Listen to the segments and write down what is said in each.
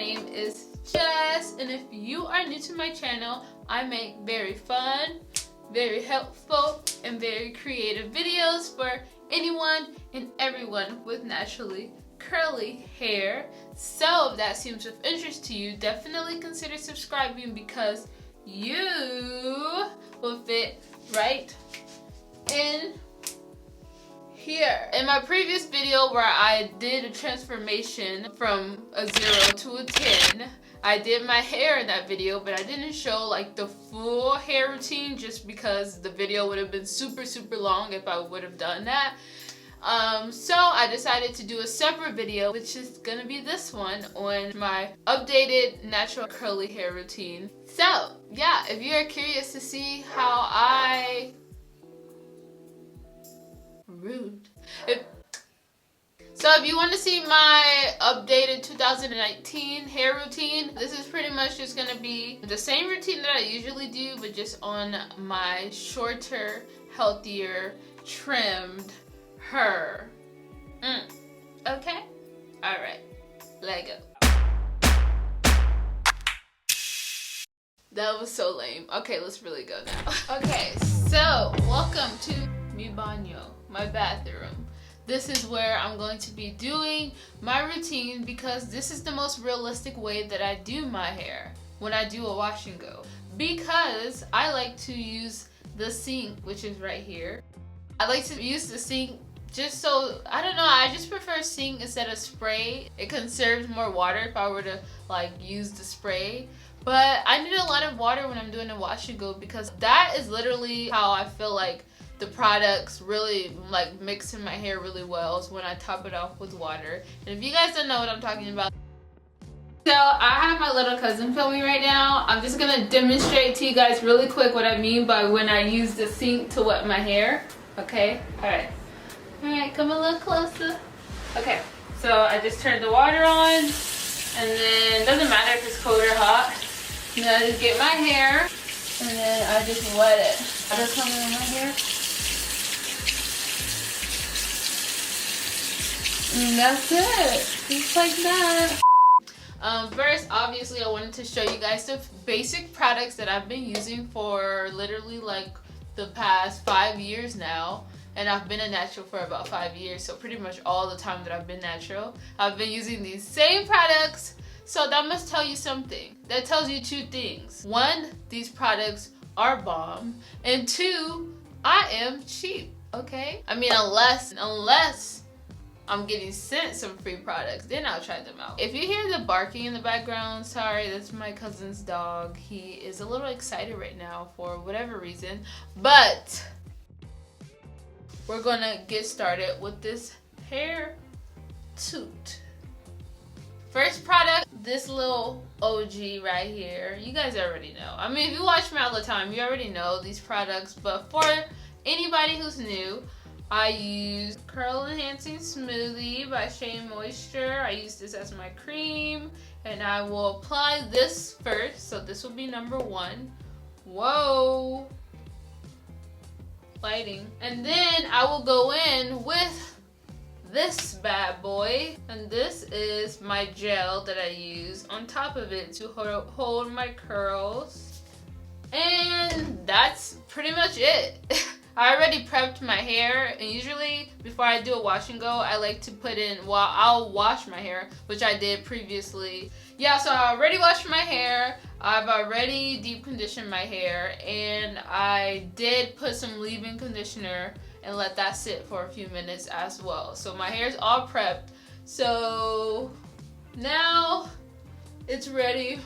name is Jess, and if you are new to my channel, I make very fun, very helpful, and very creative videos for anyone and everyone with naturally curly hair. So if that seems of interest to you, definitely consider subscribing because you will fit right in here. In my previous video where I did a transformation from a 0 to a 10, I did my hair in that video, but I didn't show like the full hair routine just because the video would have been super long if I would have done that. So I decided to do a separate video, which is gonna be this one on my updated natural curly hair routine. So yeah, if you are curious to see how I if you want to see my updated 2019 hair routine, this is pretty much just gonna be the same routine that I usually do, but just on my shorter, healthier, trimmed hair. Okay? Alright, let go. That was so lame. Okay, let's really go now. Okay, so welcome to mi baño, my bathroom. This is where I'm going to be doing my routine because this is the most realistic way that I do my hair when I do a wash and go. Because I like to use the sink, which is right here. I like to use the sink just so, I don't know, I just prefer sink instead of spray. It conserves more water if I were to like use the spray. But I need a lot of water when I'm doing a wash and go because that is literally how I feel like the products really like mix in my hair really well is when I top it off with water. And if you guys don't know what I'm talking about, so I have my little cousin filming right now. I'm just gonna demonstrate to you guys really quick what I mean by when I use the sink to wet my hair. Okay, alright, come a little closer. Okay, so I just turned the water on, and then it doesn't matter if it's cold or hot. And then I just get my hair, and then I just wet it. Water coming in my hair. And that's it, just like that. First, obviously, I wanted to show you guys the basic products that I've been using for literally like the past 5 years now. And I've been a natural for about 5 years, so pretty much all the time that I've been natural, I've been using these same products. So that must tell you something. That tells you two things. One, these products are bomb. And two, I am cheap, okay? I mean, unless I'm getting sent some free products, then I'll try them out. If you hear the barking in the background, sorry, that's my cousin's dog. He is a little excited right now for whatever reason, but we're gonna get started with this hair toot. First product, this little OG right here. You guys already know. I mean, if you watch me all the time, you already know these products, but for anybody who's new, I use Curl Enhancing Smoothie by SheaMoisture. I use this as my cream, and I will apply this first. So this will be number 1. Whoa, lighting. And then I will go in with this bad boy, and this is my gel that I use on top of it to hold my curls. And that's pretty much it. I already prepped my hair, and usually before I do a wash and go, I like to put in, well, I'll wash my hair, which I did previously. Yeah, so I already washed my hair, I've already deep conditioned my hair, and I did put some leave-in conditioner and let that sit for a few minutes as well. So my hair is all prepped. So now it's ready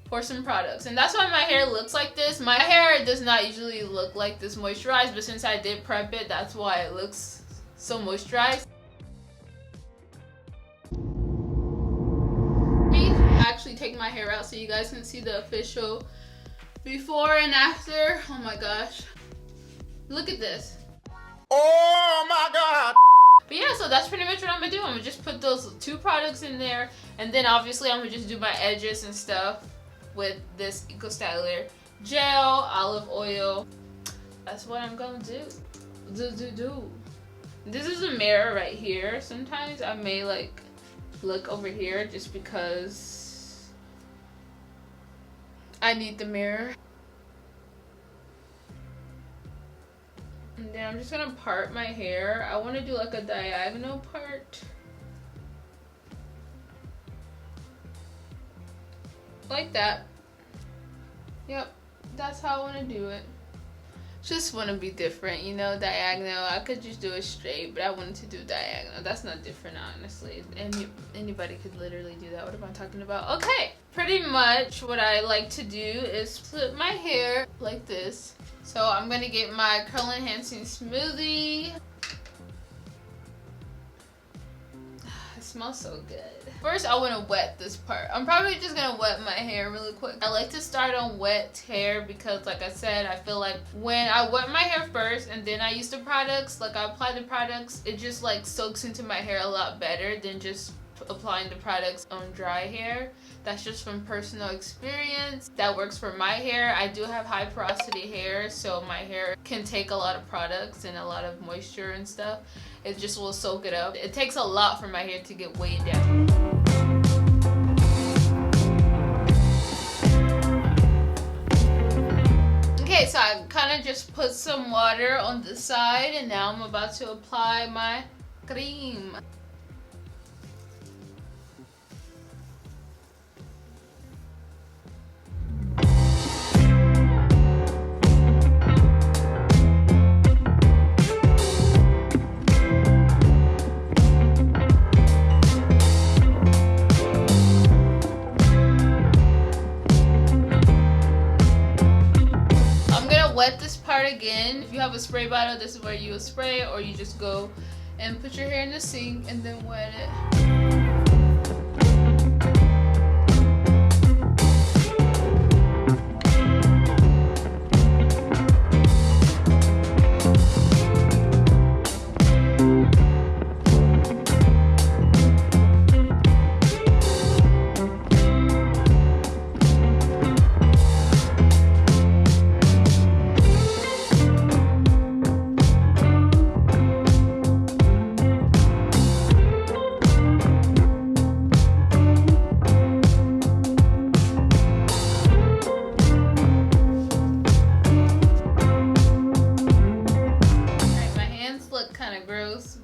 for some products, and that's why my hair looks like this. My hair does not usually look like this moisturized, but since I did prep it, that's why it looks so moisturized. Let me actually take my hair out so you guys can see the official before and after. Oh my gosh, look at this. Oh my god. But yeah, so that's pretty much what I'm gonna do. I'm gonna just put those 2 products in there, and then obviously I'm gonna just do my edges and stuff with this EcoStyle Gel, olive oil. That's what I'm gonna do. This is a mirror right here. Sometimes I may like look over here just because I need the mirror. And then I'm just gonna part my hair. I want to do like a diagonal part. Like that. Yep, that's how I want to do it. Just want to be different, you know, diagonal. I could just do it straight, but I wanted to do diagonal. That's not different, honestly. Anybody could literally do that. What am I talking about? Okay, pretty much what I like to do is flip my hair like this. So I'm going to get my curl enhancing smoothie. It smells so good. First, I want to wet this part. I'm probably just going to wet my hair really quick. I like to start on wet hair because, like I said, I feel like when I wet my hair first and then I use the products, like I apply the products, it just like soaks into my hair a lot better than just applying the products on dry hair. That's just from personal experience. That works for my hair. I do have high porosity hair, so my hair can take a lot of products and a lot of moisture and stuff. It just will soak it up. It takes a lot for my hair to get weighed down. Okay, so I kind of just put some water on the side, and now I'm about to apply my cream. Wet this part again. If you have a spray bottle, this is where you would spray it, or you just go and put your hair in the sink and then wet it.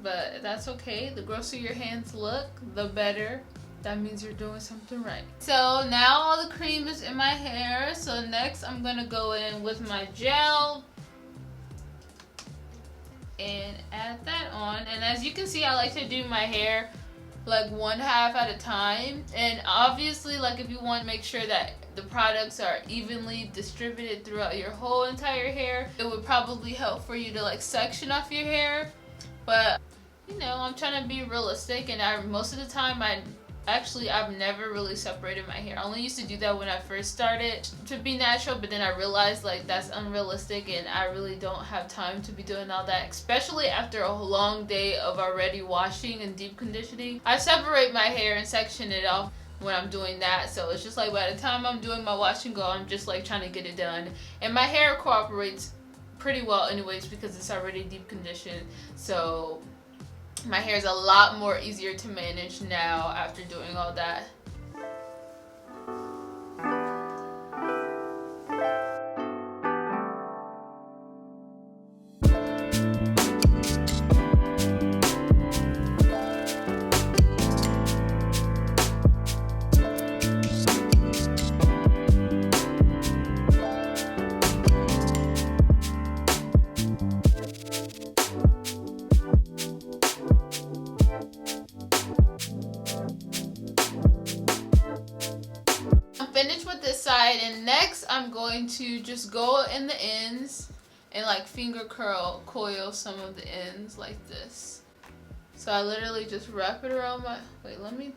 But that's okay. The grosser your hands look, the better. That means you're doing something right. So now all the cream is in my hair. So next I'm gonna go in with my gel and add that on. And as you can see, I like to do my hair like one half at a time. And obviously, like if you want to make sure that the products are evenly distributed throughout your whole entire hair, it would probably help for you to like section off your hair. But you know, I'm trying to be realistic, and most of the time I've never really separated my hair. I only used to do that when I first started to be natural, but then I realized like that's unrealistic and I really don't have time to be doing all that, especially after a long day of already washing and deep conditioning. I separate my hair and section it off when I'm doing that, so it's just like by the time I'm doing my wash and go, I'm just like trying to get it done. And my hair cooperates pretty well anyways because it's already deep conditioned, so my hair is a lot more easier to manage now after doing all that. Finished with this side, and next I'm going to just go in the ends and like finger coil some of the ends like this. So I literally just wrap it around my, let me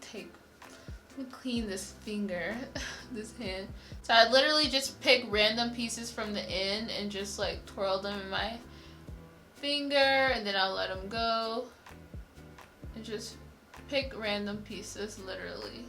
clean this finger, this hand. So I literally just pick random pieces from the end and just like twirl them in my finger, and then I'll let them go and just pick random pieces literally.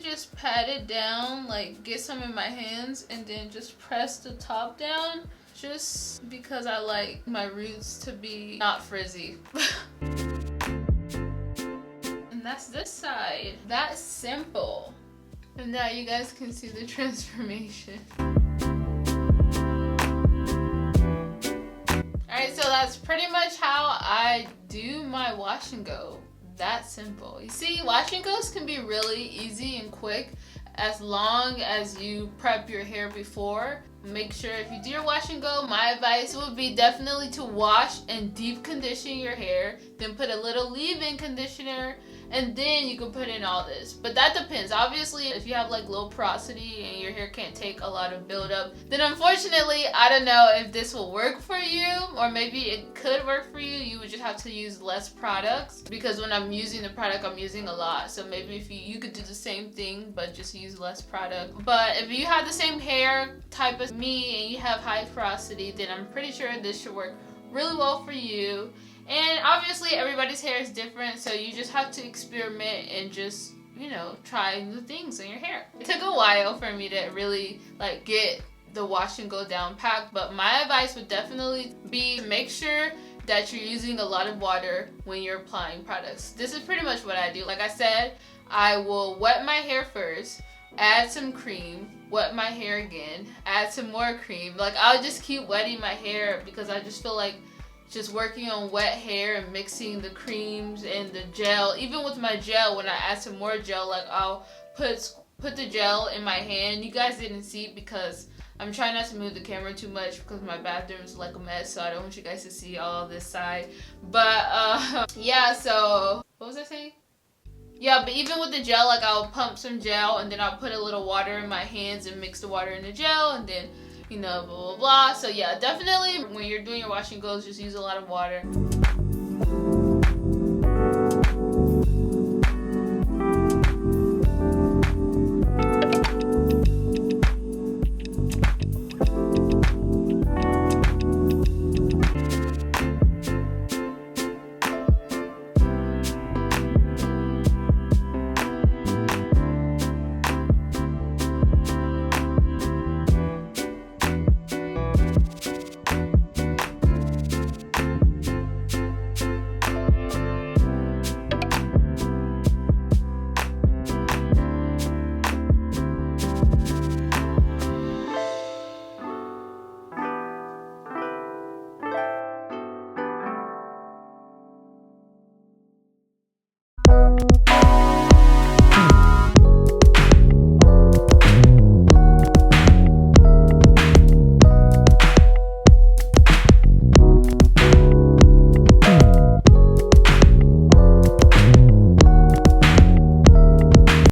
just pat it down, like get some in my hands and then just press the top down, just because I like my roots to be not frizzy. And that's this side. That's simple. And now you guys can see the transformation. Alright, so that's pretty much how I do my wash and go. That simple. You see, wash and goes can be really easy and quick as long as you prep your hair before. Make sure if you do your wash and go, my advice would be definitely to wash and deep condition your hair, then put a little leave-in conditioner, and then you can put in all this. But that depends. Obviously, if you have like low porosity and your hair can't take a lot of buildup, then unfortunately, I don't know if this will work for you, or maybe it could work for you. You would just have to use less products, because when I'm using the product, I'm using a lot. So maybe if you could do the same thing, but just use less product. But if you have the same hair type as me and you have high porosity, then I'm pretty sure this should work really well for you. And obviously everybody's hair is different, so you just have to experiment and just, you know, try new things in your hair. It took a while for me to really like get the wash and go down packed, but my advice would definitely be make sure that you're using a lot of water when you're applying products. This is pretty much what I do. Like I said, I will wet my hair first, add some cream, wet my hair again, add some more cream. Like I'll just keep wetting my hair because I just feel like just working on wet hair and mixing the creams and the gel. Even with my gel, when I add some more gel, like I'll put the gel in my hand. You guys didn't see it because I'm trying not to move the camera too much because my bathroom is like a mess, so I don't want you guys to see all this side. But yeah, so what was I saying? Yeah, but even with the gel, like I'll pump some gel and then I'll put a little water in my hands and mix the water in the gel, and then, you know, blah blah blah. So yeah, definitely when you're doing your wash and goes, just use a lot of water.